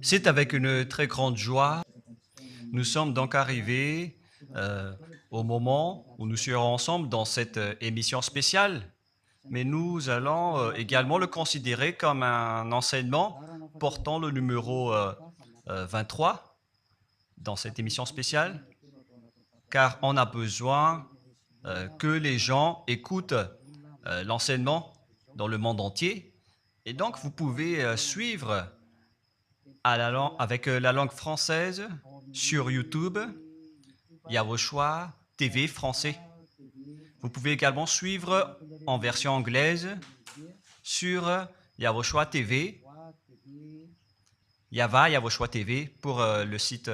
C'est avec une très grande joie. Nous sommes donc arrivés au moment où nous serons ensemble dans cette émission spéciale, mais nous allons également le considérer comme un enseignement portant le numéro 23 dans cette émission spéciale, car on a besoin que les gens écoutent l'enseignement dans le monde entier. Et donc, vous pouvez suivre avec la langue française sur YouTube, Yawoshua TV français. Vous pouvez également suivre en version anglaise sur Yawoshua TV, Yawoshua TV pour le site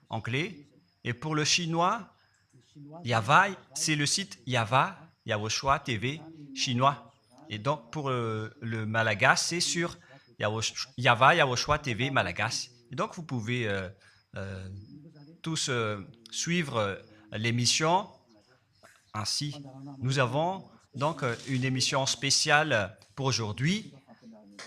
anglais. Et pour le chinois, Yava, c'est le site Yawoshua TV chinois. Et donc pour le malagasy, c'est sur Yawoshua TV malagasy. Et donc vous pouvez tous suivre l'émission ainsi. Nous avons donc une émission spéciale pour aujourd'hui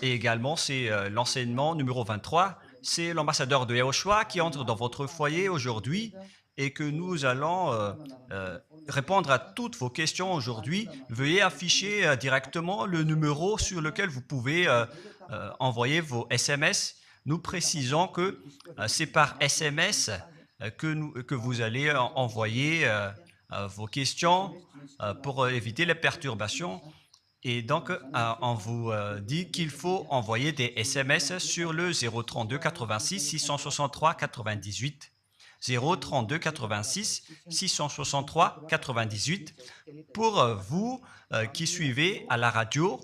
et également c'est l'enseignement numéro 23. C'est l'ambassadeur de Yawoshua qui entre dans votre foyer aujourd'hui et que nous allons répondre à toutes vos questions aujourd'hui. Veuillez afficher directement le numéro sur lequel vous pouvez envoyer vos SMS. Nous précisons que c'est par SMS que vous allez envoyer vos questions pour éviter les perturbations. Et donc, on vous dit qu'il faut envoyer des SMS sur le 032 86 663 98. 032 86 663 98 pour vous qui suivez à la radio.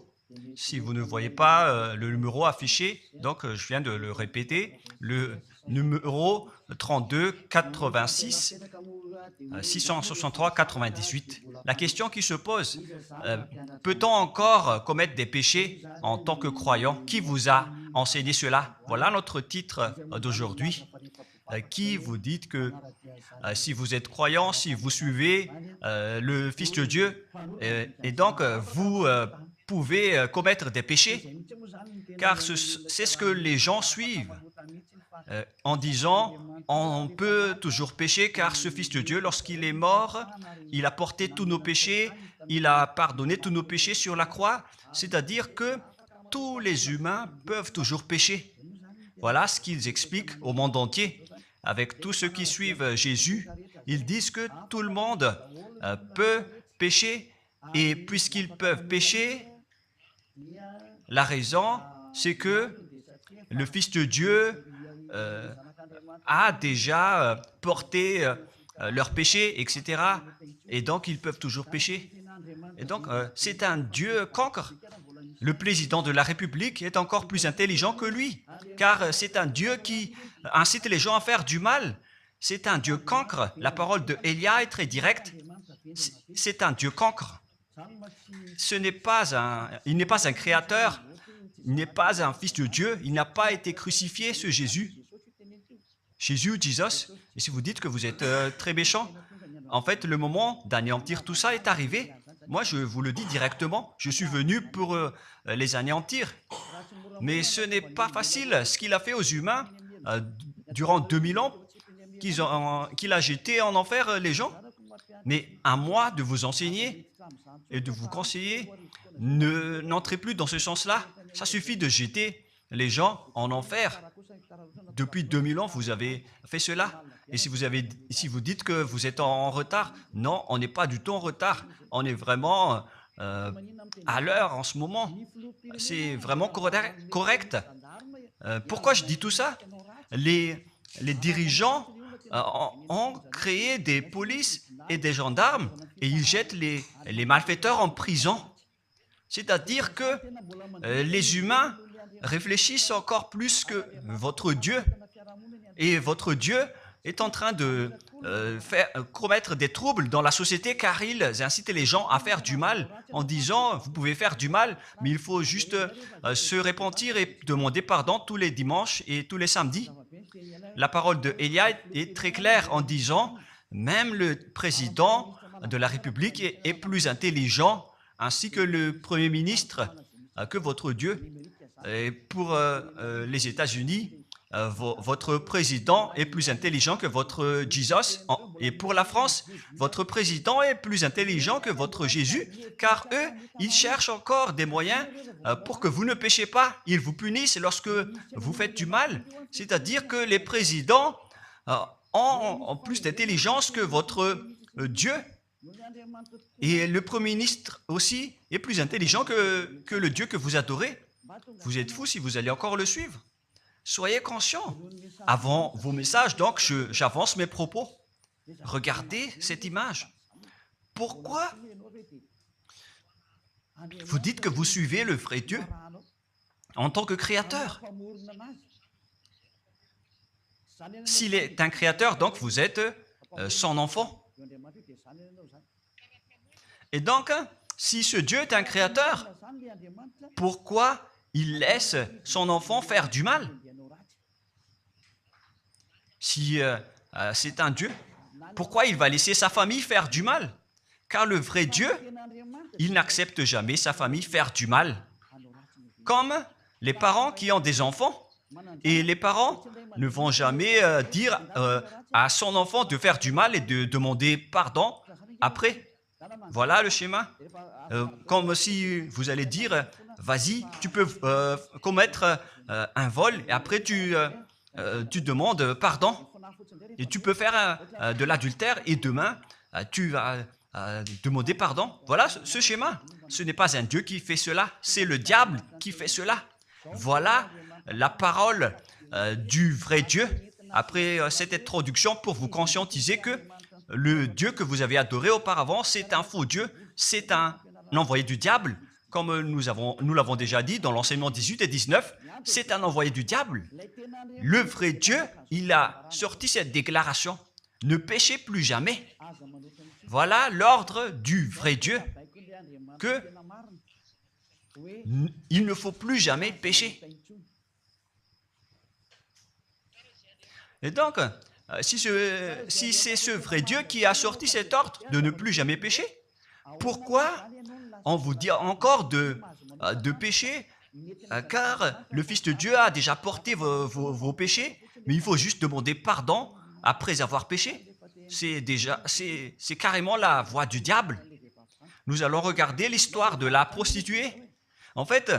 Si vous ne voyez pas le numéro affiché, donc je viens de le répéter, le numéro 32 86 663 98. La question qui se pose, peut-on encore commettre des péchés en tant que croyant? Qui vous a enseigné cela? Voilà notre titre d'aujourd'hui. Qui vous dit que si vous êtes croyant, si vous suivez le Fils de Dieu, et donc vous pouvez commettre des péchés, car c'est ce que les gens suivent en disant on peut toujours pécher car ce Fils de Dieu, lorsqu'il est mort, il a porté tous nos péchés, il a pardonné tous nos péchés sur la croix, c'est-à-dire que tous les humains peuvent toujours pécher. Voilà ce qu'ils expliquent au monde entier. Avec tous ceux qui suivent Jésus, ils disent que tout le monde peut pécher et puisqu'ils peuvent pécher, la raison, c'est que le Fils de Dieu a déjà porté leurs péchés, etc. Et donc, ils peuvent toujours pécher. Et donc, c'est un Dieu cancre. Le président de la République est encore plus intelligent que lui, car c'est un Dieu qui incite les gens à faire du mal. C'est un Dieu cancre. La parole de Élia est très directe. C'est un Dieu cancre. Il n'est pas un créateur, il n'est pas un fils de Dieu, il n'a pas été crucifié, ce Jésus. Jésus, Jesus, et si vous dites que vous êtes très méchant, en fait, le moment d'anéantir tout ça est arrivé. Moi, je vous le dis directement, je suis venu pour les anéantir. Mais ce n'est pas facile ce qu'il a fait aux humains durant 2000 ans, qu'il a jeté en enfer les gens. Mais à moi de vous enseigner et de vous conseiller, n'entrez plus dans ce sens-là. Ça suffit de jeter les gens en enfer. Depuis 2000 ans, vous avez fait cela. Et si vous dites que vous êtes en retard, non, on n'est pas du tout en retard. On est vraiment à l'heure en ce moment. C'est vraiment correct. Pourquoi je dis tout ça? Les dirigeants ont créé des polices et des gendarmes et ils jettent les malfaiteurs en prison. C'est-à-dire que les humains réfléchissent encore plus que votre Dieu. Et votre Dieu est en train de commettre des troubles dans la société car ils incitent les gens à faire du mal en disant vous pouvez faire du mal, mais il faut juste se repentir et demander pardon tous les dimanches et tous les samedis. La parole de Élia est très claire en disant même le président de la République est plus intelligent ainsi que le Premier ministre que votre Dieu. Et pour les États-Unis, votre président est plus intelligent que votre Jesus. Et pour la France, votre président est plus intelligent que votre Jésus, car eux, ils cherchent encore des moyens pour que vous ne péchiez pas. Ils vous punissent lorsque vous faites du mal. C'est-à-dire que les présidents ont plus d'intelligence que votre Dieu. Et le Premier ministre aussi est plus intelligent que le Dieu que vous adorez. Vous êtes fous si vous allez encore le suivre. Soyez conscients. Avant vos messages, donc, j'avance mes propos. Regardez cette image. Pourquoi vous dites que vous suivez le vrai Dieu en tant que créateur? S'il est un créateur, donc vous êtes son enfant. Et donc, si ce Dieu est un créateur, pourquoi il laisse son enfant faire du mal? Si c'est un Dieu, pourquoi il va laisser sa famille faire du mal? Car le vrai Dieu, il n'accepte jamais sa famille faire du mal. Comme les parents qui ont des enfants, et les parents ne vont jamais dire à son enfant de faire du mal et de demander pardon après. Voilà le schéma. Comme si vous allez dire, vas-y, tu peux commettre un vol et après tu demandes pardon. Et tu peux faire de l'adultère et demain, tu vas demander pardon. Voilà ce schéma. Ce n'est pas un Dieu qui fait cela, c'est le diable qui fait cela. Voilà la parole du vrai Dieu. Après cette introduction, pour vous conscientiser que le Dieu que vous avez adoré auparavant, c'est un faux Dieu, c'est un envoyé du diable. Comme nous l'avons déjà dit dans l'enseignement 18 et 19, c'est un envoyé du diable. Le vrai Dieu, il a sorti cette déclaration, ne péchez plus jamais. Voilà l'ordre du vrai Dieu, que il ne faut plus jamais pécher. Et donc, si c'est ce vrai Dieu qui a sorti cet ordre de ne plus jamais pécher, pourquoi on vous dit encore de pécher? Car le Fils de Dieu a déjà porté vos péchés, mais il faut juste demander pardon après avoir péché. C'est carrément la voie du diable. Nous allons regarder l'histoire de la prostituée. En fait,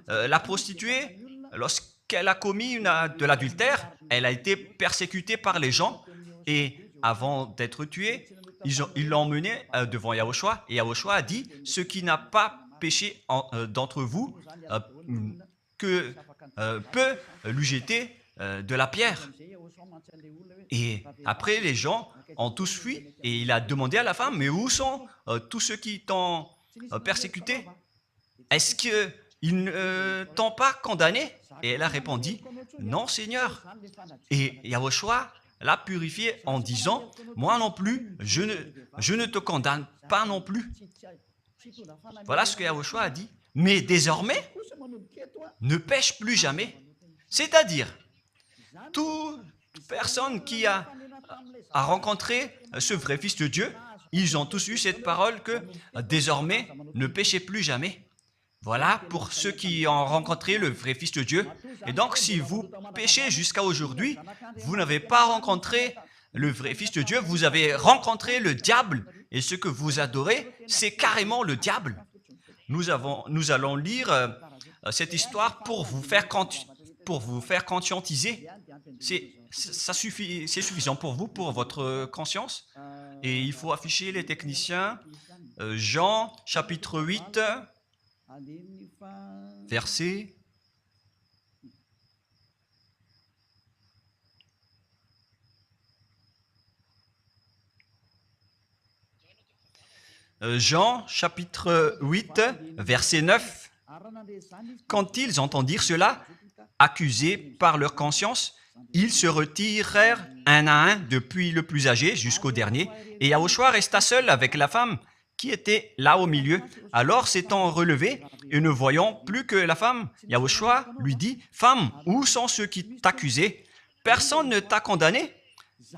la prostituée, lorsqu'elle a commis de l'adultère, elle a été persécutée par les gens et avant d'être tuée, ils l'ont emmenée devant Yahushua et Yahushua a dit « Ce qui n'a pas péché d'entre vous peut lui jeter de la pierre. » Et après, les gens ont tous fui et il a demandé à la femme « Mais où sont tous ceux qui t'ont persécuté? Est-ce qu'ils ne t'ont pas condamné ?» Et elle a répondu « Non, Seigneur. » Et Yahushua l'a purifié en disant « Moi non plus, je ne te condamne pas non plus. » Voilà ce que Yahushua a dit. Mais désormais, ne pêche plus jamais. C'est-à-dire, toute personne qui a rencontré ce vrai Fils de Dieu, ils ont tous eu cette parole que désormais, ne péchez plus jamais. Voilà pour ceux qui ont rencontré le vrai Fils de Dieu. Et donc, si vous péchez jusqu'à aujourd'hui, vous n'avez pas rencontré le vrai Fils de Dieu, vous avez rencontré le diable. Et ce que vous adorez, c'est carrément le diable. Nous allons lire cette histoire pour vous faire conscientiser. C'est suffisant pour vous, pour votre conscience. Et il faut afficher les techniciens. Jean, chapitre 8, verset... Jean, chapitre 8, verset 9. Quand ils entendirent cela, accusés par leur conscience, ils se retirèrent un à un, depuis le plus âgé jusqu'au dernier, et Yahushua resta seul avec la femme qui était là au milieu. Alors, s'étant relevé et ne voyant plus que la femme, Yahushua lui dit, « Femme, où sont ceux qui t'accusaient? Personne ne t'a condamné ?»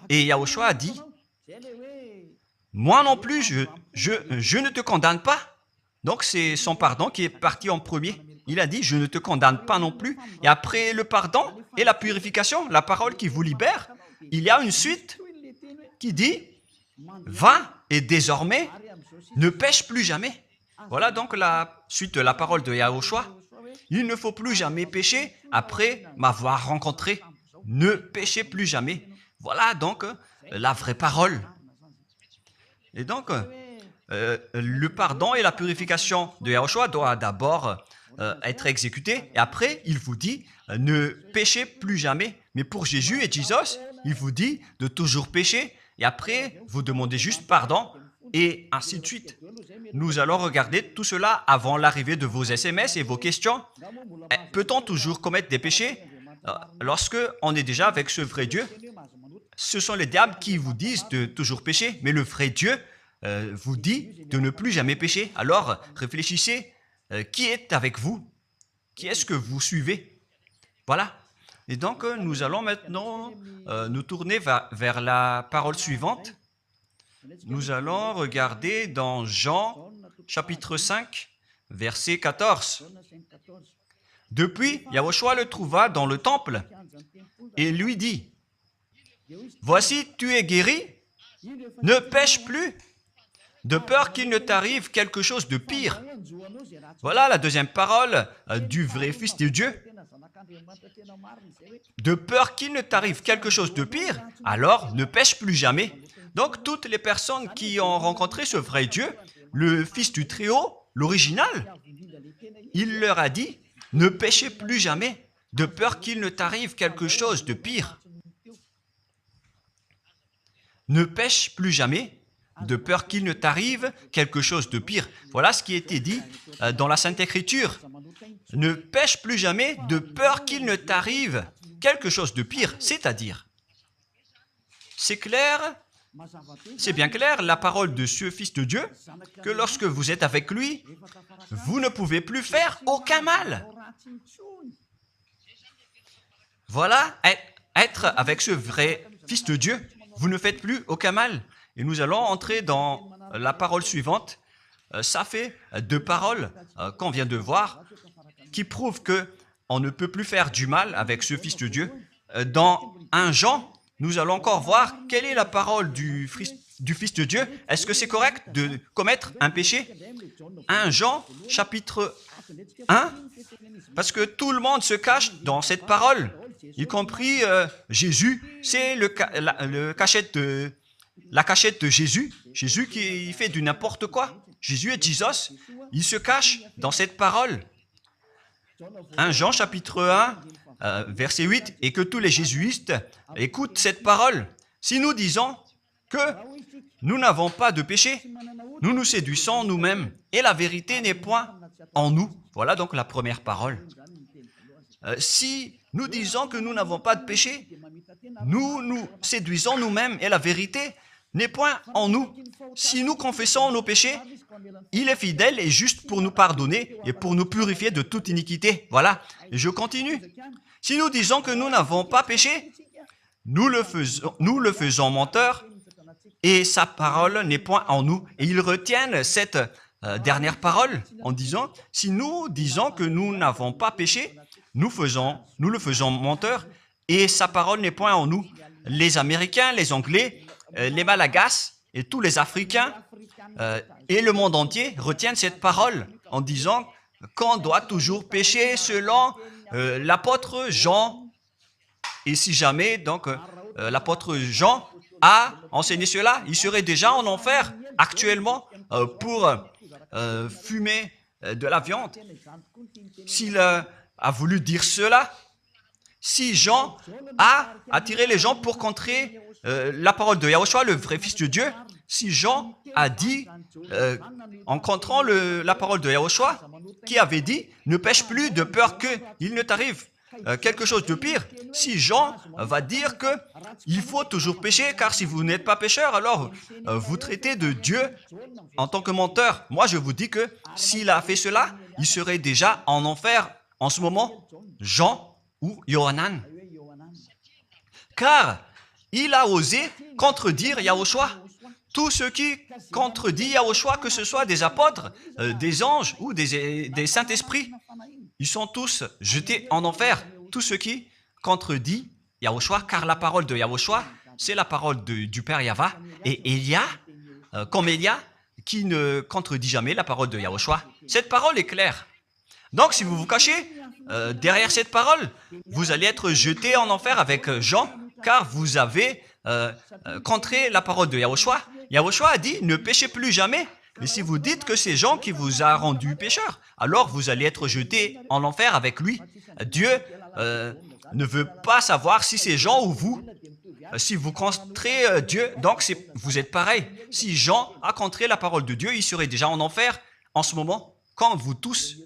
Et Yahushua a dit, « Moi non plus, je ne te condamne pas. » Donc, c'est son pardon qui est parti en premier. il a dit, je ne te condamne pas non plus. Et après le pardon et la purification, la parole qui vous libère, il y a une suite qui dit, va et désormais, ne pêche plus jamais. Voilà donc la suite de la parole de Yahushua. Il ne faut plus jamais pécher après m'avoir rencontré. Ne péchez plus jamais. Voilà donc la vraie parole. Et donc, le pardon et la purification de Yahushua doivent d'abord être exécutés. Et après, il vous dit, ne péchez plus jamais. Mais pour Jésus et Jesus, il vous dit de toujours pécher. Et après, vous demandez juste pardon. Et ainsi de suite. Nous allons regarder tout cela avant l'arrivée de vos SMS et vos questions. Peut-on toujours commettre des péchés lorsque on est déjà avec ce vrai Dieu? Ce sont les diables qui vous disent de toujours pécher, mais le vrai Dieu vous dit de ne plus jamais pécher. Alors, réfléchissez, qui est avec vous? Qui est-ce que vous suivez? Voilà. Et donc, nous allons maintenant nous tourner vers la parole suivante. Nous allons regarder dans Jean, chapitre 5, verset 14. Depuis, Yahushua le trouva dans le temple et lui dit, « Voici, tu es guéri, ne pêche plus, de peur qu'il ne t'arrive quelque chose de pire. » Voilà la deuxième parole du vrai Fils de Dieu. De peur qu'il ne t'arrive quelque chose de pire, alors ne pêche plus jamais. Donc, toutes les personnes qui ont rencontré ce vrai Dieu, le Fils du Très-Haut, l'original, il leur a dit, ne péchez plus jamais, de peur qu'il ne t'arrive quelque chose de pire. Ne pêche plus jamais, de peur qu'il ne t'arrive quelque chose de pire. Voilà ce qui était dit dans la Sainte Écriture. Ne pêche plus jamais, de peur qu'il ne t'arrive quelque chose de pire. C'est-à-dire, c'est clair. C'est bien clair, la parole de ce Fils de Dieu, que lorsque vous êtes avec lui, vous ne pouvez plus faire aucun mal. Voilà, être avec ce vrai Fils de Dieu, vous ne faites plus aucun mal. Et nous allons entrer dans la parole suivante. Ça fait deux paroles qu'on vient de voir, qui prouvent qu'on ne peut plus faire du mal avec ce Fils de Dieu. Dans 1 Jean, nous allons encore voir quelle est la parole du Fils de Dieu. Est-ce que c'est correct de commettre un péché? 1 Jean, chapitre 1, parce que tout le monde se cache dans cette parole, y compris Jésus. C'est la cachette de Jésus. Jésus qui fait du n'importe quoi. Jésus et Jesus, ils se cachent dans cette parole. 1 Jean, chapitre 1, verset 8, et que tous les jésuites écoutent cette parole. Si nous disons que nous n'avons pas de péché, nous nous séduisons nous-mêmes et la vérité n'est point en nous. Voilà donc la première parole. Si nous disons que nous n'avons pas de péché, nous nous séduisons nous-mêmes et la vérité n'est point en nous. Si nous confessons nos péchés, il est fidèle et juste pour nous pardonner et pour nous purifier de toute iniquité. Voilà, et je continue. Si nous disons que nous n'avons pas péché, nous le faisons menteur et sa parole n'est point en nous. Et ils retiennent cette dernière parole en disant, si nous disons que nous n'avons pas péché, nous le faisons menteur et sa parole n'est point en nous. Les Américains, les Anglais, les Malagasy et tous les Africains et le monde entier retiennent cette parole en disant qu'on doit toujours pécher selon l'apôtre Jean. Et si jamais donc l'apôtre Jean a enseigné cela, il serait déjà en enfer actuellement pour fumer de la viande. S'il a voulu dire cela, si Jean a attiré les gens pour contrer la parole de Yahushua, le vrai Fils de Dieu, si Jean a dit, en contrant la parole de Yahushua, qui avait dit, ne pêche plus de peur qu'il ne t'arrive quelque chose de pire. Si Jean va dire qu'il faut toujours pécher, car si vous n'êtes pas pécheur, alors vous traitez de Dieu en tant que menteur. Moi, je vous dis que s'il a fait cela, il serait déjà en enfer en ce moment, Jean ou Yohanan. Car il a osé contredire Yahushua. Tout ce qui contredit Yahushua, que ce soit des apôtres, des anges ou des saints-esprits, ils sont tous jetés en enfer. Tous ceux qui contredisent Yahushua, car la parole de Yahushua, c'est la parole du Père Yahva. Et Élia, comme Élia, qui ne contredit jamais la parole de Yahushua. Cette parole est claire. Donc, si vous vous cachez derrière cette parole, vous allez être jeté en enfer avec Jean, car vous avez contré la parole de Yahushua. Yahushua a dit, ne péchez plus jamais. Mais si vous dites que c'est Jean qui vous a rendu pécheur, alors vous allez être jeté en enfer avec lui. Dieu ne veut pas savoir si c'est Jean ou vous. Si vous contrez Dieu, donc vous êtes pareil. Si Jean a contré la parole de Dieu, il serait déjà en enfer en ce moment, comme vous tous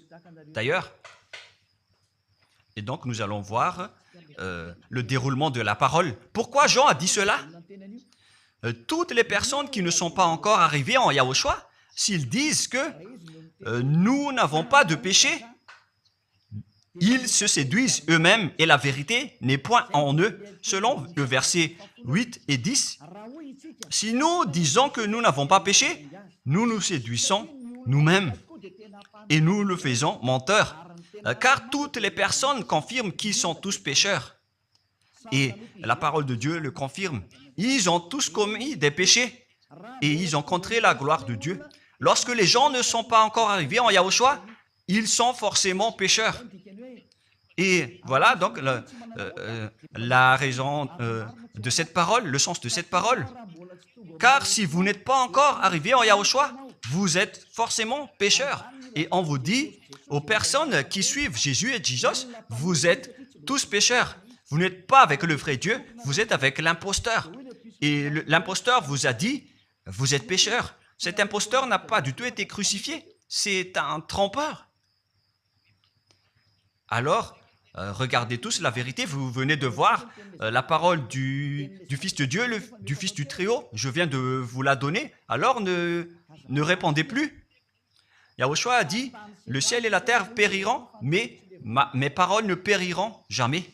d'ailleurs. Et donc nous allons voir le déroulement de la parole. Pourquoi Jean a dit cela? Toutes les personnes qui ne sont pas encore arrivées en Yahushua, s'ils disent que nous n'avons pas de péché, ils se séduisent eux-mêmes et la vérité n'est point en eux. Selon le verset 8 et 10, si nous disons que nous n'avons pas péché, nous nous séduisons nous-mêmes et nous le faisons menteur. Car toutes les personnes confirment qu'ils sont tous pécheurs. Et la parole de Dieu le confirme. Ils ont tous commis des péchés et ils ont contré la gloire de Dieu. Lorsque les gens ne sont pas encore arrivés en Yahushua, ils sont forcément pécheurs. Et voilà donc la raison de cette parole, le sens de cette parole. Car si vous n'êtes pas encore arrivé en Yahushua, vous êtes forcément pécheurs. Et on vous dit aux personnes qui suivent Jésus et Jesus, vous êtes tous pécheurs. Vous n'êtes pas avec le vrai Dieu, vous êtes avec l'imposteur. Et l'imposteur vous a dit, vous êtes pécheurs. Cet imposteur n'a pas du tout été crucifié. C'est un trompeur. Alors, regardez tous la vérité. Vous venez de voir la parole du Fils de Dieu, du Fils du Très-Haut. Je viens de vous la donner. Alors, ne répondez plus. Yahushua a dit, le ciel et la terre périront, mais mes paroles ne périront jamais.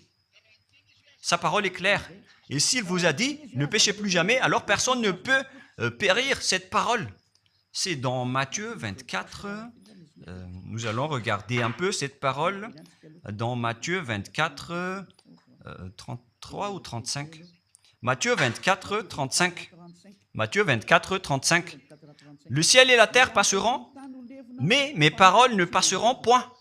Sa parole est claire. Et s'il vous a dit, ne péchez plus jamais, alors personne ne peut périr cette parole. C'est dans Matthieu 24. Nous allons regarder un peu cette parole dans Matthieu 24, 33 ou 35. Matthieu 24, 35. Matthieu 24, 35. Le ciel et la terre passeront, mais mes paroles ne passeront point.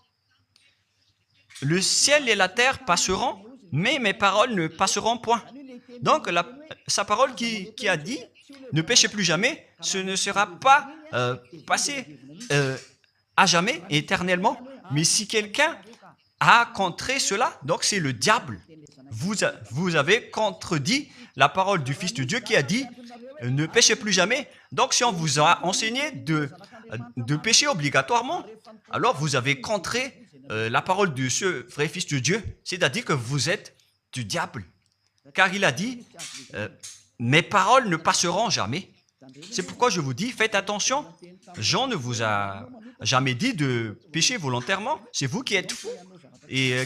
Le ciel et la terre passeront, mais mes paroles ne passeront point. Donc, sa parole qui a dit, ne péchez plus jamais, ce ne sera pas passé à jamais, éternellement. Mais si quelqu'un a contré cela, donc c'est le diable. Vous avez contredit la parole du Fils de Dieu qui a dit, ne péchez plus jamais. Donc, si on vous a enseigné de pécher obligatoirement, alors vous avez contré la parole de ce vrai Fils de Dieu, c'est-à-dire que vous êtes du diable. Car il a dit, mes paroles ne passeront jamais. C'est pourquoi je vous dis, faites attention. Jean ne vous a jamais dit de pécher volontairement. C'est vous qui êtes fous et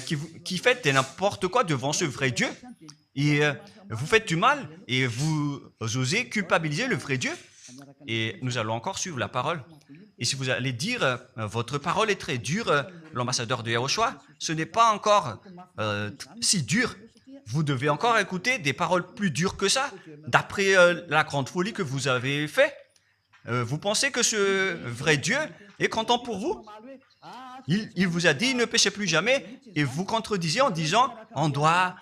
qui faites n'importe quoi devant ce vrai Dieu. Et vous faites du mal et vous osez culpabiliser le vrai Dieu. Et nous allons encore suivre la parole. Et si vous allez dire, votre parole est très dure, l'ambassadeur de Yahushua, ce n'est pas encore si dur. Vous devez encore écouter des paroles plus dures que ça, d'après la grande folie que vous avez fait. Vous pensez que ce vrai Dieu est content pour vous? Il vous a dit, ne péchez plus jamais, et vous contredisez en disant, on doit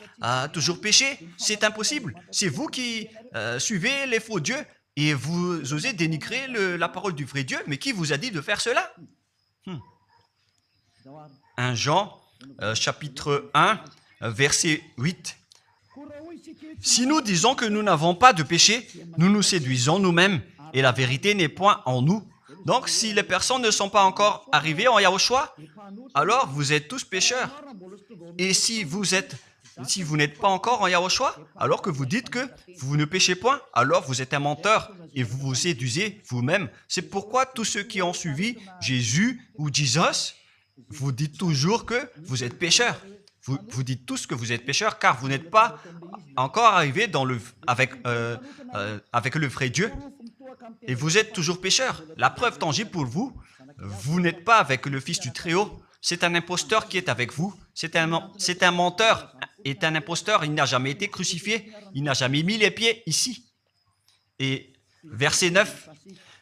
toujours pécher. C'est impossible. C'est vous qui suivez les faux dieux, et vous osez dénigrer la parole du vrai Dieu. Mais qui vous a dit de faire cela? 1 Jean, chapitre 1, verset 8. Si nous disons que nous n'avons pas de péché, nous nous séduisons nous-mêmes et la vérité n'est point en nous. Donc, si les personnes ne sont pas encore arrivées en Yahushua, alors vous êtes tous pécheurs. Et si vous n'êtes pas encore en Yahushua, alors que vous dites que vous ne péchez point, alors vous êtes un menteur et vous vous séduisez vous-même. C'est pourquoi tous ceux qui ont suivi Jésus ou Jesus, vous dites toujours que vous êtes pécheurs. Vous dites tous que vous êtes pécheurs car vous n'êtes pas encore arrivés avec le vrai Dieu. Et vous êtes toujours pécheurs. La preuve tangible pour vous, vous n'êtes pas avec le Fils du Très-Haut. c'est un imposteur qui est avec vous. C'est un menteur. Est un imposteur. Il n'a jamais été crucifié. Il n'a jamais mis les pieds ici. Et verset 9.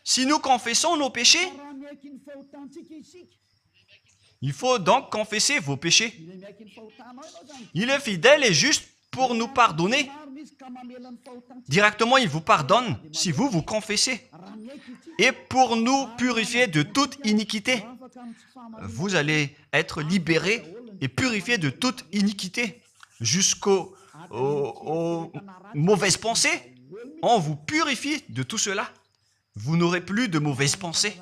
Si nous confessons nos péchés, il faut donc confesser vos péchés. Il est fidèle et juste pour nous pardonner. Directement, il vous pardonne si vous confessez. Et pour nous purifier de toute iniquité. Vous allez être libérés et purifiés de toute iniquité. Jusqu'aux mauvaises pensées. On vous purifie de tout cela. Vous n'aurez plus de mauvaises pensées.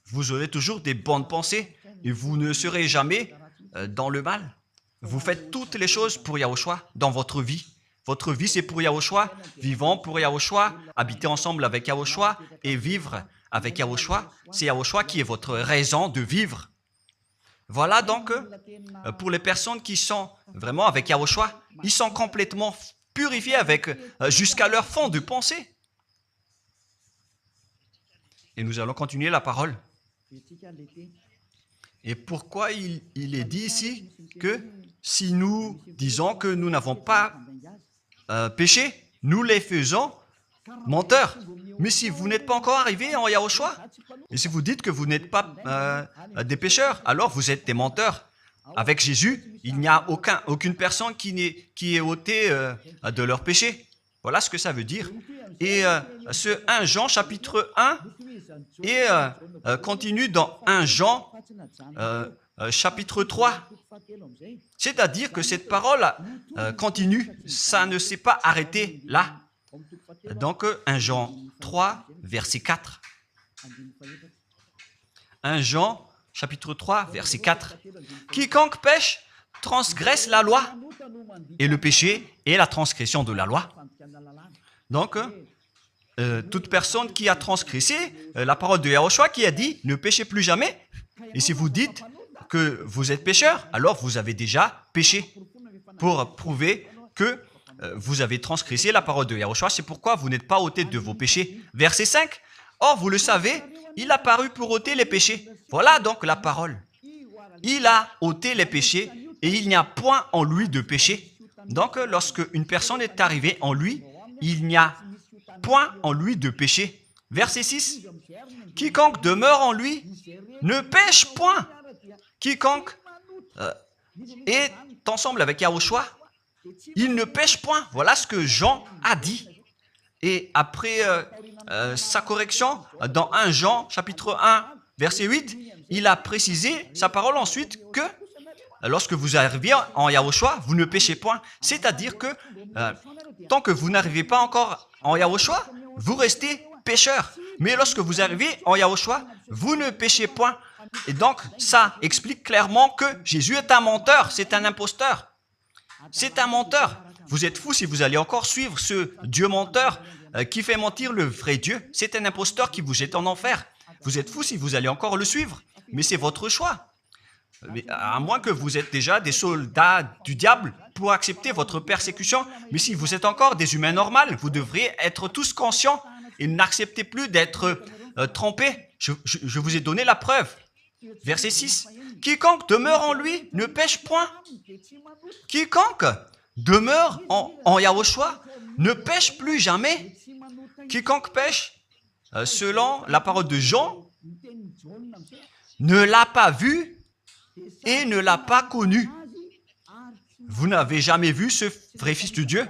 Vous aurez toujours des bonnes pensées et vous ne serez jamais dans le mal. Vous faites toutes les choses pour Yahushua dans votre vie. Votre vie, c'est pour Yahushua. Vivons pour Yahushua, habiter ensemble avec Yahushua et vivre avec Yahushua. C'est Yahushua qui est votre raison de vivre. Voilà donc, pour les personnes qui sont vraiment avec Yahushua, ils sont complètement purifiés jusqu'à leur fond de pensée. Et nous allons continuer la parole. Et pourquoi il est dit ici que si nous disons que nous n'avons pas péché, nous les faisons menteurs. Mais si vous n'êtes pas encore arrivé en Yahushua, et si vous dites que vous n'êtes pas des pécheurs, alors vous êtes des menteurs. Avec Jésus, il n'y a aucune personne qui est ôtée de leur péché. Voilà ce que ça veut dire. Et ce 1 Jean chapitre 1 et continue dans 1 Jean chapitre 3. C'est-à-dire que cette parole continue, ça ne s'est pas arrêté là. Donc 1 Jean 3, verset 4. 1 Jean chapitre 3, verset 4. Quiconque pêche transgresse la loi, et le péché est la transgression de la loi. Donc, toute personne qui a transgressé la parole de Yahushua qui a dit « Ne péchez plus jamais ». Et si vous dites que vous êtes pécheur, alors vous avez déjà péché pour prouver que vous avez transgressé la parole de Yahushua. C'est pourquoi vous n'êtes pas ôté de vos péchés. Verset 5. Or, vous le savez, il a paru pour ôter les péchés. Voilà donc la parole. Il a ôté les péchés et il n'y a point en lui de péché. Donc, lorsque une personne est arrivée en lui, il n'y a point en lui de péché. Verset 6. Quiconque demeure en lui ne pêche point. Quiconque est ensemble avec Yahushua, il ne pêche point. Voilà ce que Jean a dit. Et après sa correction, dans 1 Jean, chapitre 1, verset 8, il a précisé sa parole ensuite que lorsque vous arrivez en Yahushua, vous ne péchez point. C'est-à-dire que tant que vous n'arrivez pas encore en Yahushua, vous restez pécheur. Mais lorsque vous arrivez en Yahushua, vous ne péchez point. Et donc, ça explique clairement que Jésus est un menteur, c'est un imposteur. C'est un menteur. Vous êtes fous si vous allez encore suivre ce Dieu menteur qui fait mentir le vrai Dieu. C'est un imposteur qui vous jette en enfer. Vous êtes fous si vous allez encore le suivre. Mais c'est votre choix. Mais à moins que vous êtes déjà des soldats du diable pour accepter votre persécution. Mais si vous êtes encore des humains normaux, vous devriez être tous conscients et n'acceptez plus d'être trompés. Je vous ai donné la preuve. Verset 6. Quiconque demeure en lui ne pêche point. Quiconque demeure en Yahushua ne pêche plus jamais. Quiconque pêche, selon la parole de Jean, ne l'a pas vu et ne l'a pas connu. Vous n'avez jamais vu ce vrai Fils de Dieu.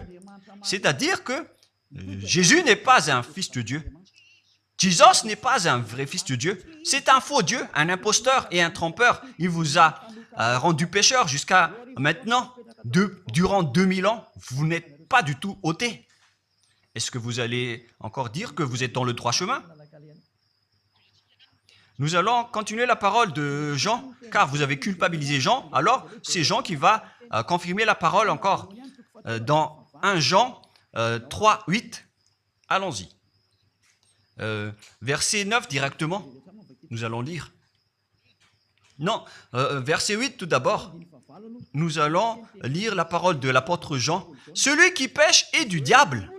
C'est-à-dire que Jésus n'est pas un Fils de Dieu. Jésus n'est pas un vrai Fils de Dieu. C'est un faux Dieu, un imposteur et un trompeur. Il vous a rendu pécheur jusqu'à maintenant. Durant 2000 ans, vous n'êtes pas du tout ôté. Est-ce que vous allez encore dire que vous êtes dans le droit chemin? Nous allons continuer la parole de Jean, car vous avez culpabilisé Jean. Alors, c'est Jean qui va confirmer la parole encore. Dans 1 Jean 3, 8, allons-y. Verset 9 directement, nous allons lire. Non, verset 8 tout d'abord. Nous allons lire la parole de l'apôtre Jean. Celui qui pêche est du diable,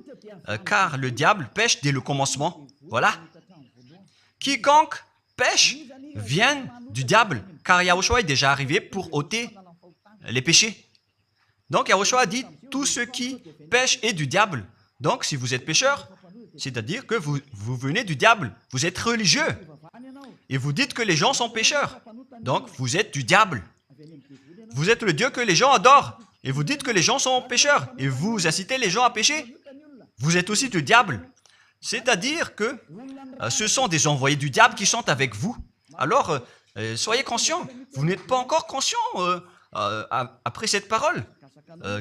car le diable pêche dès le commencement. Voilà. Quiconque pêche vient du diable, car Yahushua est déjà arrivé pour ôter les péchés. Donc Yahushua a dit, tout ce qui pêche est du diable. Donc si vous êtes pécheur, c'est-à-dire que vous venez du diable, vous êtes religieux. Et vous dites que les gens sont pécheurs. Donc vous êtes du diable. Vous êtes le Dieu que les gens adorent. Et vous dites que les gens sont pécheurs. Et vous incitez les gens à pécher. Vous êtes aussi du diable. C'est-à-dire que ce sont des envoyés du diable qui sont avec vous. Alors, soyez conscients. Vous n'êtes pas encore conscients après cette parole.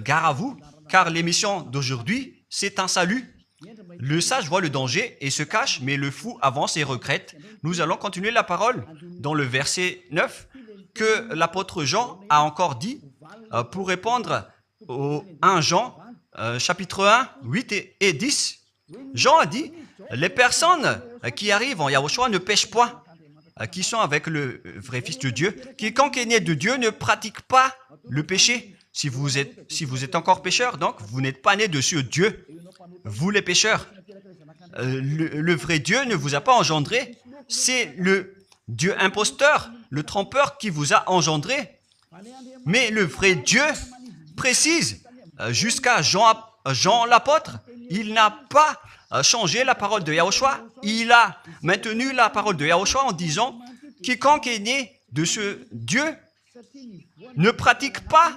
Gare à vous, car l'émission d'aujourd'hui, c'est un salut. Le sage voit le danger et se cache, mais le fou avance et regrette. Nous allons continuer la parole dans le verset 9 que l'apôtre Jean a encore dit pour répondre au 1 Jean, chapitre 1, 8 et 10. Jean a dit, les personnes qui arrivent en Yahushua ne pêchent point, qui sont avec le vrai Fils de Dieu. Quiconque est né de Dieu ne pratique pas le péché. Si vous êtes encore pécheur, donc vous n'êtes pas né de ce Dieu. Vous les pécheurs. Le vrai Dieu ne vous a pas engendré. C'est le Dieu imposteur, le trompeur qui vous a engendré. Mais le vrai Dieu précise, jusqu'à Jean l'apôtre, il n'a pas changé la parole de Yahushua. Il a maintenu la parole de Yahushua en disant, quiconque est né de ce Dieu ne pratique pas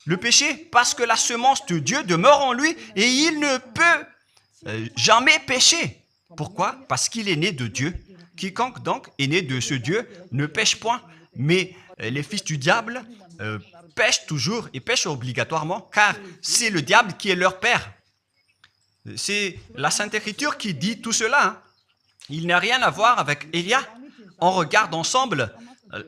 le péché parce que la semence de Dieu demeure en lui et il ne peut jamais pécher. Pourquoi? Parce qu'il est né de Dieu. Quiconque donc est né de ce Dieu ne pêche point. Mais les fils du diable pêchent toujours et pêchent obligatoirement car c'est le diable qui est leur père. C'est la Sainte Écriture qui dit tout cela. Hein. Il n'a rien à voir avec Élia. On regarde ensemble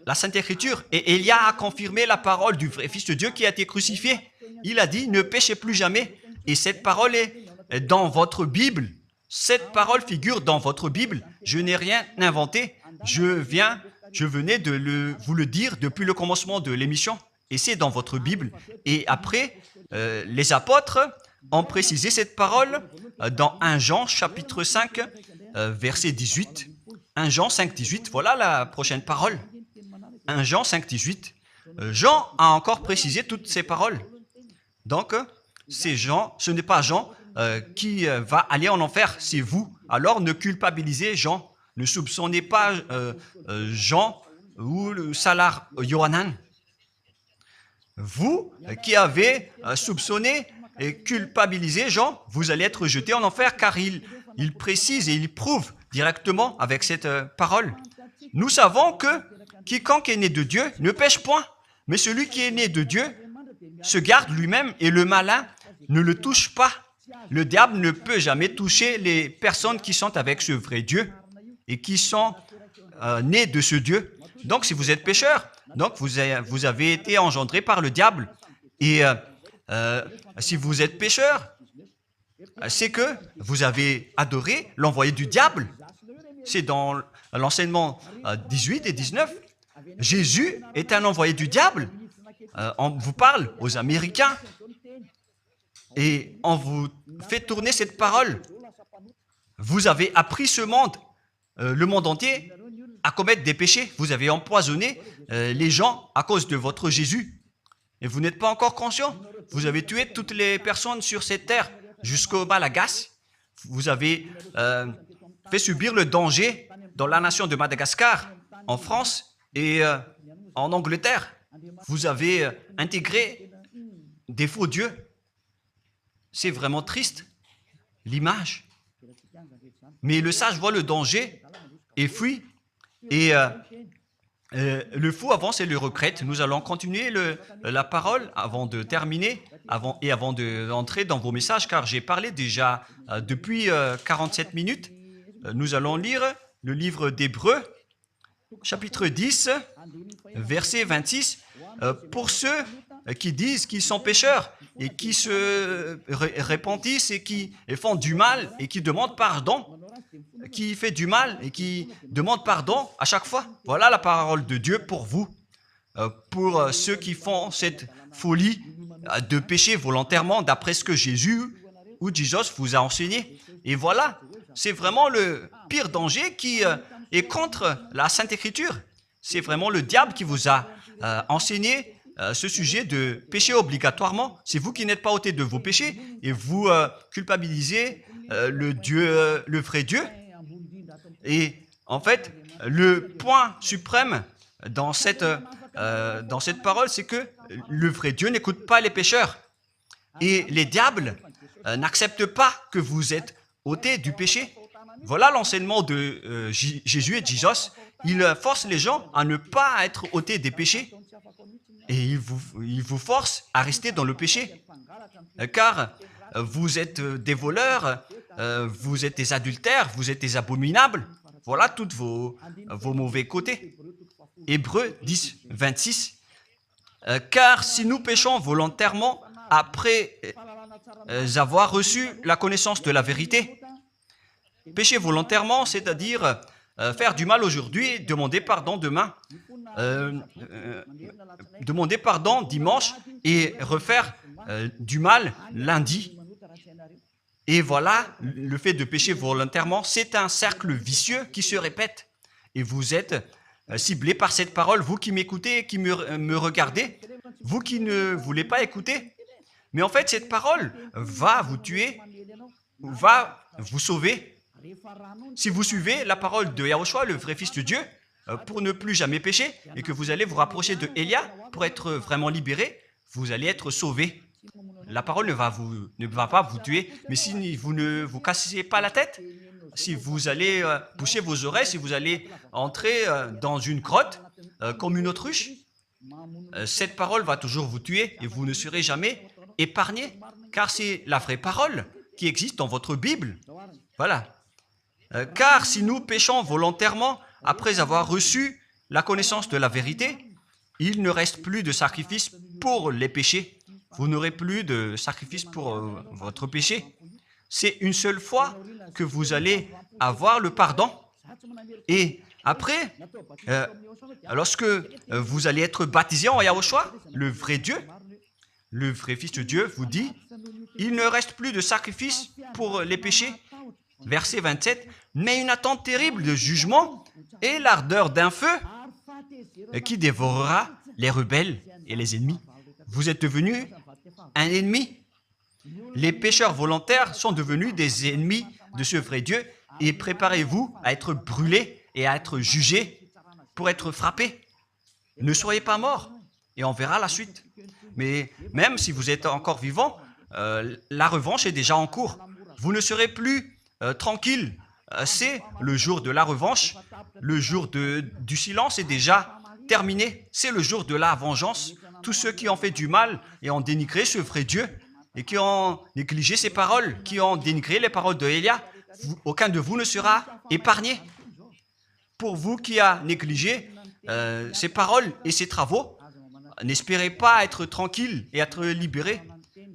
la Sainte Écriture et Élia a confirmé la parole du vrai Fils de Dieu qui a été crucifié. Il a dit, ne péchez plus jamais. Et cette parole est dans votre Bible. Cette parole figure dans votre Bible. Je n'ai rien inventé. Je venais de vous le dire depuis le commencement de l'émission. Et c'est dans votre Bible. Et après, les apôtres ont précisé cette parole dans 1 Jean chapitre 5, verset 18. 1 Jean 5, 18. Voilà la prochaine parole. 1 Jean 5, 18. Jean a encore précisé toutes ces paroles. Donc, c'est Jean, ce n'est pas Jean qui va aller en enfer, c'est vous. Alors, ne culpabilisez Jean. Ne soupçonnez pas Jean ou le Salar Yohanan. Vous qui avez soupçonné et culpabilisé Jean, vous allez être jeté en enfer car il précise et il prouve directement avec cette parole. Nous savons que quiconque est né de Dieu ne pêche point, mais celui qui est né de Dieu se garde lui-même et le malin ne le touche pas. Le diable ne peut jamais toucher les personnes qui sont avec ce vrai Dieu et qui sont nées de ce Dieu. Donc, si vous êtes pécheur, donc vous avez été engendré par le diable. Et si vous êtes pécheur, c'est que vous avez adoré l'envoyé du diable. C'est dans l'enseignement 18 et 19. Jésus est un envoyé du diable. On vous parle aux Américains et on vous fait tourner cette parole. Vous avez appris ce monde, le monde entier, à commettre des péchés. Vous avez empoisonné les gens à cause de votre Jésus. Et vous n'êtes pas encore conscient. Vous avez tué toutes les personnes sur cette terre jusqu'au Malagasy. Vous avez fait subir le danger dans la nation de Madagascar, en France et en Angleterre. Vous avez intégré des faux dieux. C'est vraiment triste, l'image. Mais le sage voit le danger et fuit. Et le fou avance et le regrette. Nous allons continuer la parole avant de terminer avant d'entrer dans vos messages, car j'ai parlé déjà depuis 47 minutes. Nous allons lire le livre d'Hébreux, chapitre 10, verset 26. Pour ceux qui disent qu'ils sont pécheurs et qui se repentissent et qui font du mal et qui demandent pardon, qui fait du mal et qui demande pardon à chaque fois. Voilà la parole de Dieu pour vous, pour ceux qui font cette folie de pécher volontairement d'après ce que Jésus ou Jesus vous a enseigné. Et voilà, c'est vraiment le pire danger qui est contre la Sainte Écriture. c'est vraiment le diable qui vous a enseigné ce sujet de péché obligatoirement. C'est vous qui n'êtes pas ôté de vos péchés et vous culpabilisez le vrai Dieu. Et en fait, le point suprême dans cette parole, c'est que le vrai Dieu n'écoute pas les pécheurs. Et les diables n'acceptent pas que vous êtes ôtés du péché. Voilà l'enseignement de Jésus et de Jesus. Il force les gens à ne pas être ôtés des péchés. Et il vous force à rester dans le péché. Car vous êtes des voleurs, vous êtes des adultères, vous êtes des abominables. Voilà tous vos mauvais côtés. Hébreux 10, 26. Car si nous péchons volontairement après avoir reçu la connaissance de la vérité, pécher volontairement, c'est-à-dire faire du mal aujourd'hui, demander pardon demain, demander pardon dimanche et refaire du mal lundi. Et voilà, le fait de pécher volontairement, c'est un cercle vicieux qui se répète. Et vous êtes ciblé par cette parole, vous qui m'écoutez, qui me regardez, vous qui ne voulez pas écouter. Mais en fait, cette parole va vous tuer, va vous sauver. Si vous suivez la parole de Yahushua, le vrai Fils de Dieu, pour ne plus jamais pécher, et que vous allez vous rapprocher de Élia pour être vraiment libéré, vous allez être sauvé. La parole ne va pas vous tuer, mais si vous ne vous cassez pas la tête, si vous allez boucher vos oreilles, si vous allez entrer dans une grotte comme une autruche, cette parole va toujours vous tuer et vous ne serez jamais épargné, car c'est la vraie parole qui existe dans votre Bible. Voilà. Car si nous péchons volontairement après avoir reçu la connaissance de la vérité, il ne reste plus de sacrifice pour les péchés. Vous n'aurez plus de sacrifice pour votre péché. C'est une seule fois que vous allez avoir le pardon. Et après, lorsque vous allez être baptisé en Yahushua, le vrai Dieu, le vrai Fils de Dieu vous dit, il ne reste plus de sacrifice pour les péchés. Verset 27, mais une attente terrible de jugement et l'ardeur d'un feu qui dévorera les rebelles et les ennemis. Vous êtes devenu un ennemi. Les pécheurs volontaires sont devenus des ennemis de ce vrai Dieu et préparez-vous à être brûlés et à être jugés pour être frappés. Ne soyez pas morts et on verra la suite. Mais même si vous êtes encore vivant, la revanche est déjà en cours. Vous ne serez plus tranquille. C'est le jour de la revanche. Le jour du silence est déjà terminé. C'est le jour de la vengeance. Tous ceux qui ont fait du mal et ont dénigré ce vrai Dieu et qui ont négligé ses paroles, qui ont dénigré les paroles de Élia, aucun de vous ne sera épargné. Pour vous qui avez négligé ses paroles et ses travaux, n'espérez pas être tranquille et être libéré.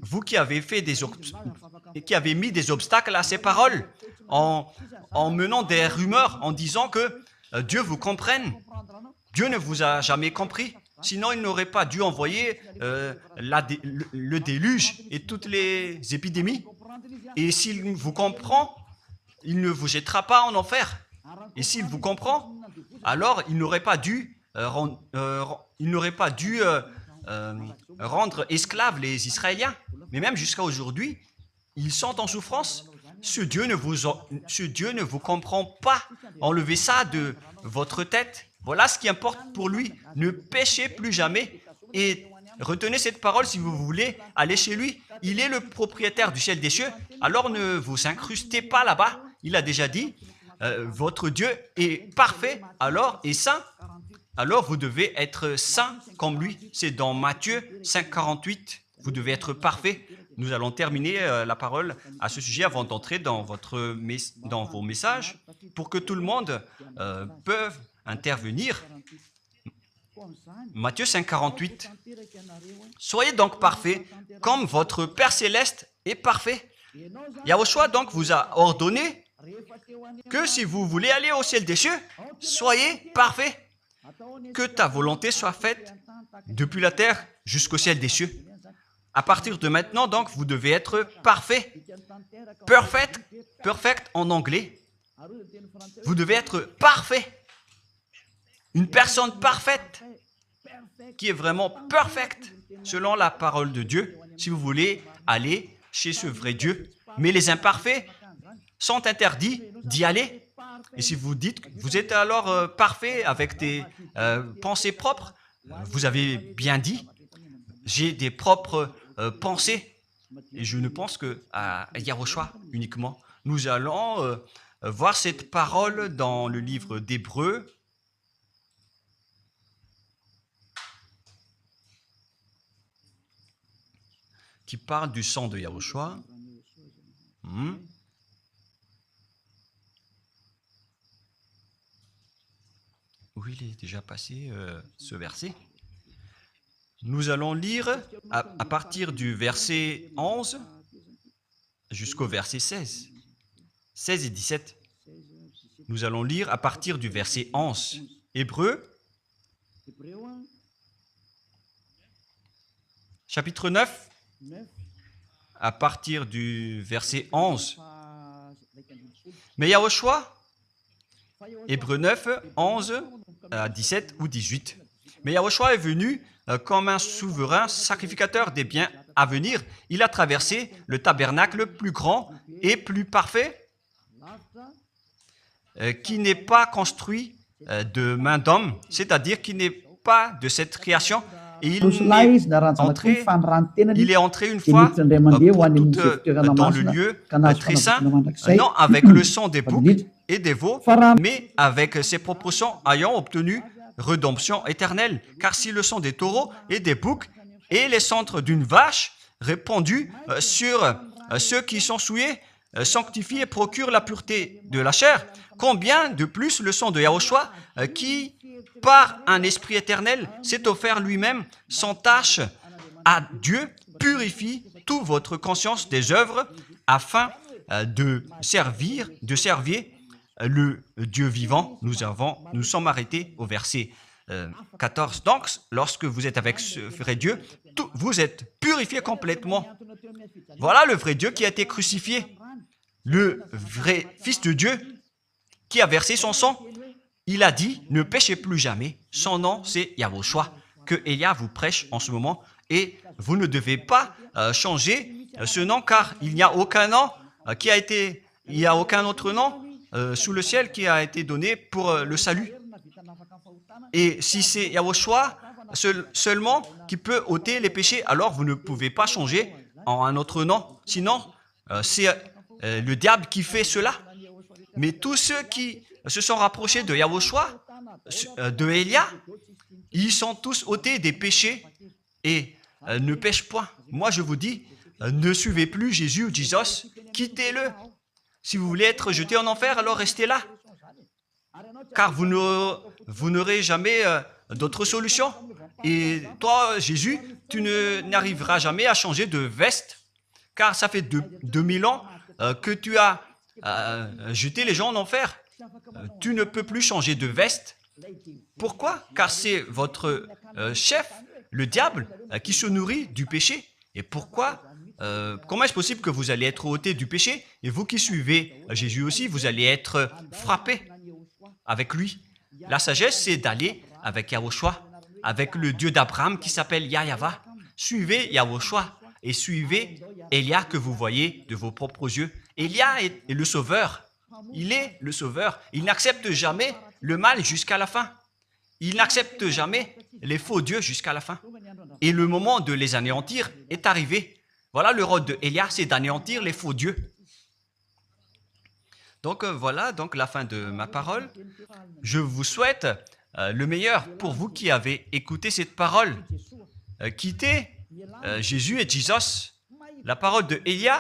Vous qui avez mis des obstacles à ces paroles en menant des rumeurs, en disant que Dieu vous comprenne. Dieu ne vous a jamais compris. Sinon, il n'aurait pas dû envoyer le déluge et toutes les épidémies. Et s'il vous comprend, il ne vous jettera pas en enfer. Et s'il vous comprend, alors il n'aurait pas dû rendre esclaves les Israéliens. Mais même jusqu'à aujourd'hui, ils sont en souffrance. Ce Dieu ne vous comprend pas. Enlevez ça de votre tête. Voilà ce qui importe pour lui. Ne péchez plus jamais et retenez cette parole si vous voulez aller chez lui. Il est le propriétaire du ciel des cieux. Alors ne vous incrustez pas là-bas. Il a déjà dit, votre Dieu est parfait alors et saint. Alors vous devez être saint comme lui. C'est dans Matthieu 5, 48. Vous devez être parfait. Nous allons terminer la parole à ce sujet avant d'entrer dans vos messages pour que tout le monde puisse intervenir. Matthieu 5, 48. Soyez donc parfaits comme votre Père Céleste est parfait. Yahushua donc vous a ordonné que si vous voulez aller au ciel des cieux, soyez parfaits. Que ta volonté soit faite depuis la terre jusqu'au ciel des cieux. À partir de maintenant, donc, vous devez être parfait. Perfect en anglais. Vous devez être parfait. une personne parfaite, qui est vraiment parfaite, selon la parole de Dieu, si vous voulez aller chez ce vrai Dieu. Mais les imparfaits sont interdits d'y aller. Et si vous dites que vous êtes alors parfait avec des pensées propres, vous avez bien dit, j'ai des propres pensées. Et je ne pense qu'à Yahushua uniquement. Nous allons voir cette parole dans le livre d'Hébreux. Qui parle du sang de Yahushua. Où il est déjà passé ce verset. Nous allons lire à partir du verset 11 jusqu'au verset 16. 16 et 17. Nous allons lire à partir du verset 11. Hébreux, chapitre 9, à partir du verset 11. Mais Yahushua, Hébreux 9, 11 à 17 ou 18. Mais Yahushua est venu comme un souverain sacrificateur des biens à venir. Il a traversé le tabernacle plus grand et plus parfait, qui n'est pas construit de main d'homme, c'est-à-dire qui n'est pas de cette création. Et il est entré une fois pour toutes dans le lieu très saint, non avec le sang des boucs et des veaux, mais avec ses propres sangs, ayant obtenu rédemption éternelle. Car si le sang des taureaux et des boucs et les cendres d'une vache répandus sur ceux qui sont souillés sanctifient et procurent la pureté de la chair, combien de plus le sang de Yahushua qui, par un esprit éternel, s'est offert lui-même sans tâche à Dieu, purifie toute votre conscience des œuvres afin de servir le Dieu vivant. Nous sommes arrêtés au verset 14. Donc, lorsque vous êtes avec ce vrai Dieu, vous êtes purifié complètement. Voilà le vrai Dieu qui a été crucifié, le vrai Fils de Dieu qui a versé son sang. Il a dit, ne péchez plus jamais. Son nom, c'est Yahushua, que Elia vous prêche en ce moment. Et vous ne devez pas changer ce nom, car il n'y a aucun nom il n'y a aucun autre nom sous le ciel qui a été donné pour le salut. Et si c'est Yahushua seulement qui peut ôter les péchés, alors vous ne pouvez pas changer en un autre nom. Sinon, c'est le diable qui fait cela. Mais tous ceux qui se sont rapprochés de Yahushua, de Elia, ils sont tous ôtés des péchés et ne pêchent point. Moi, je vous dis, ne suivez plus Jésus ou Jesus, quittez-le. Si vous voulez être jeté en enfer, alors restez là. Car vous n'aurez jamais d'autre solution. Et toi, Jésus, tu n'arriveras jamais à changer de veste, car ça fait 2000 ans que tu as jeté les gens en enfer. Tu ne peux plus changer de veste. Pourquoi? Car c'est votre chef, le diable, qui se nourrit du péché. Et pourquoi? Comment est-ce possible que vous allez être ôté du péché? Et vous qui suivez Jésus aussi, vous allez être frappé avec lui. La sagesse, c'est d'aller avec Yahushua, avec le Dieu d'Abraham qui s'appelle Yahva. Suivez Yahushua et suivez Elia que vous voyez de vos propres yeux. Elia est le sauveur. Il est le sauveur. Il n'accepte jamais le mal jusqu'à la fin. Il n'accepte jamais les faux dieux jusqu'à la fin. Et le moment de les anéantir est arrivé. Voilà le rôle de Elia, c'est d'anéantir les faux dieux. Donc voilà donc la fin de ma parole. Je vous souhaite le meilleur pour vous qui avez écouté cette parole. Quittez Jésus et Jesus. La parole de Elia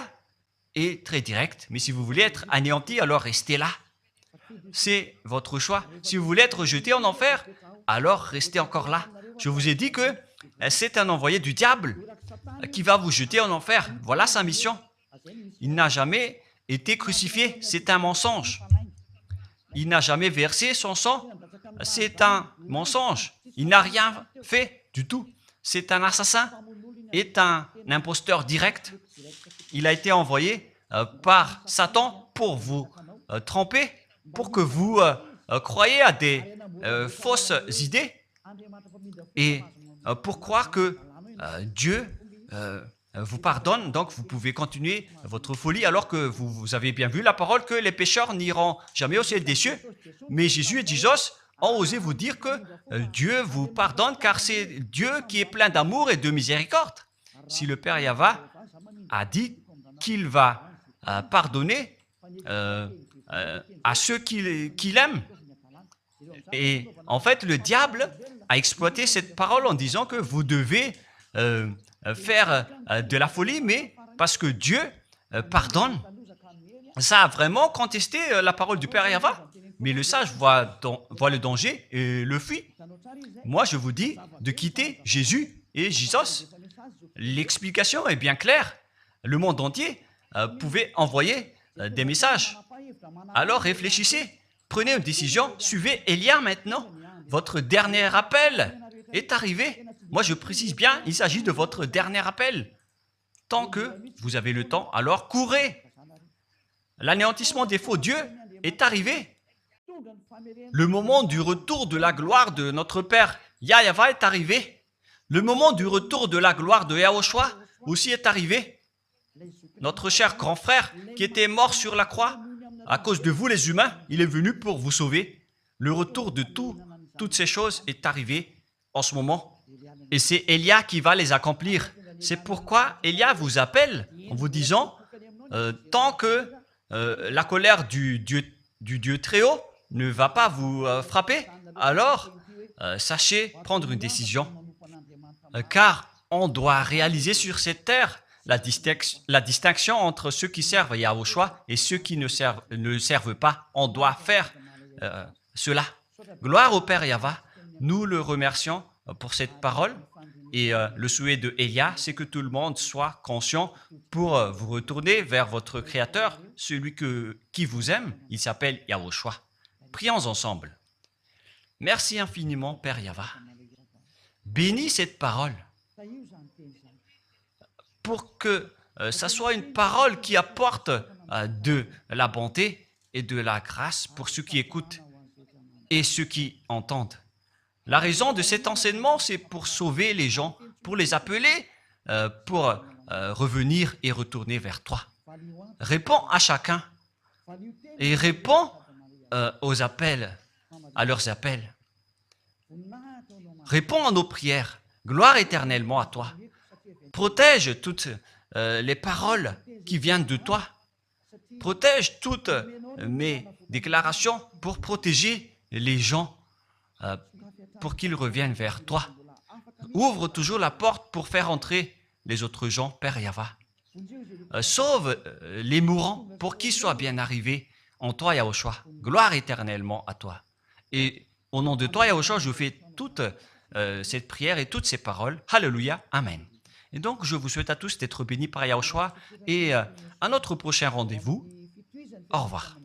est très directe, mais si vous voulez être anéanti, alors restez là. C'est votre choix. Si vous voulez être jeté en enfer, alors restez encore là. Je vous ai dit que c'est un envoyé du diable qui va vous jeter en enfer. Voilà sa mission. Il n'a jamais été crucifié. C'est un mensonge. Il n'a jamais versé son sang. C'est un mensonge. Il n'a rien fait du tout. C'est un assassin. Est un imposteur direct. Il a été envoyé par Satan pour vous tromper, pour que vous croyaient à des fausses idées et pour croire que Dieu vous pardonne, donc vous pouvez continuer votre folie alors que vous avez bien vu la parole que les pécheurs n'iront jamais au ciel des cieux. Mais Jésus et Jesus ont osé vous dire que Dieu vous pardonne car c'est Dieu qui est plein d'amour et de miséricorde. Si le Père Yahva a dit qu'il va pardonner à ceux qu'il aime. Et en fait, le diable a exploité cette parole en disant que vous devez faire de la folie, mais parce que Dieu pardonne. Ça a vraiment contesté la parole du Père Yahva. Mais le sage voit le danger et le fuit. Moi, je vous dis de quitter Jésus et Jesus. L'explication est bien claire. Le monde entier pouvait envoyer des messages. Alors réfléchissez, prenez une décision, suivez Élia maintenant. Votre dernier appel est arrivé. Moi, je précise bien, il s'agit de votre dernier appel. Tant que vous avez le temps, alors courez. L'anéantissement des faux dieux est arrivé. Le moment du retour de la gloire de notre Père Yahva est arrivé. Le moment du retour de la gloire de Yahushua aussi est arrivé. Notre cher grand frère qui était mort sur la croix, à cause de vous les humains, il est venu pour vous sauver. Le retour de toutes ces choses est arrivé en ce moment. Et c'est Élia qui va les accomplir. C'est pourquoi Élia vous appelle en vous disant, tant que la colère du Dieu très haut ne va pas vous frapper, alors sachez prendre une décision. Car on doit réaliser sur cette terre la distinction entre ceux qui servent Yahushua et ceux qui ne servent pas. On doit faire cela. Gloire au Père Yahva. Nous le remercions pour cette parole. Et le souhait de Élia, c'est que tout le monde soit conscient pour vous retourner vers votre Créateur, celui qui vous aime. Il s'appelle Yahushua. Prions ensemble. Merci infiniment, Père Yahva. Bénis cette parole pour que ça soit une parole qui apporte de la bonté et de la grâce pour ceux qui écoutent et ceux qui entendent. La raison de cet enseignement, c'est pour sauver les gens, pour les appeler, pour revenir et retourner vers toi. Réponds à chacun et réponds aux appels, à leurs appels. Réponds à nos prières. Gloire éternellement à toi. Protège toutes les paroles qui viennent de toi. Protège toutes mes déclarations pour protéger les gens, pour qu'ils reviennent vers toi. Ouvre toujours la porte pour faire entrer les autres gens, Père Yahva. Sauve les mourants pour qu'ils soient bien arrivés en toi, Yahushua. Gloire éternellement à toi. Et au nom de toi, Yahushua, je fais toute cette prière et toutes ces paroles. Alléluia. Amen. Et donc, je vous souhaite à tous d'être bénis par Yahushua et à notre prochain rendez-vous. Au revoir.